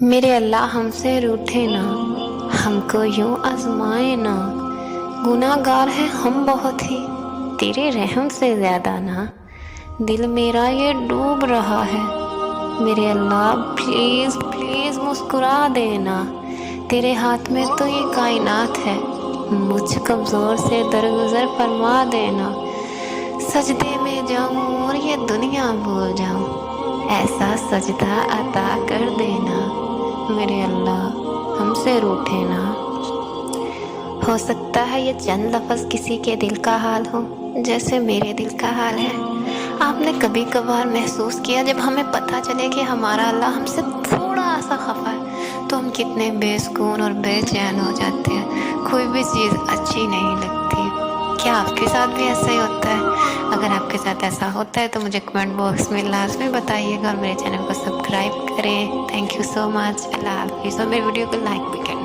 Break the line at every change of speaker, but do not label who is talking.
میرے اللہ ہم سے روٹھے نہ، ہم کو یوں آزمائے نہ، گناہ گار ہیں ہم بہت ہی، تیرے رحم سے زیادہ نہ، دل میرا یہ ڈوب رہا ہے، میرے اللہ پلیز پلیز مسکرا دینا، تیرے ہاتھ میں تو یہ کائنات ہے، مجھ کمزور سے درگزر فرما دینا، سجدے میں جاؤں اور یہ دنیا بھول جاؤں، ایسا سجدہ عطا کر دینا، میرے اللہ ہم سے روٹھے نہ۔ ہو سکتا ہے یہ چند لفظ کسی کے دل کا حال ہو جیسے میرے دل کا حال ہے۔ آپ نے کبھی کبھار محسوس کیا جب ہمیں پتہ چلے کہ ہمارا اللہ ہم سے تھوڑا سا خفا ہے تو ہم کتنے بے سکون اور بے چین ہو جاتے ہیں، کوئی بھی چیز اچھی نہیں لگتی۔ کیا آپ کے ساتھ بھی ایسا ہی ہوتا ہے؟ اگر آپ کے ساتھ ایسا ہوتا ہے تو مجھے کمنٹ باکس میں لازمی بتائیے گا اور میرے چینل کو سبسکرائب کریں۔ تھینک یو سو مچ، اللہ حافظ، اور میری ویڈیو کو لائک بھی کریں۔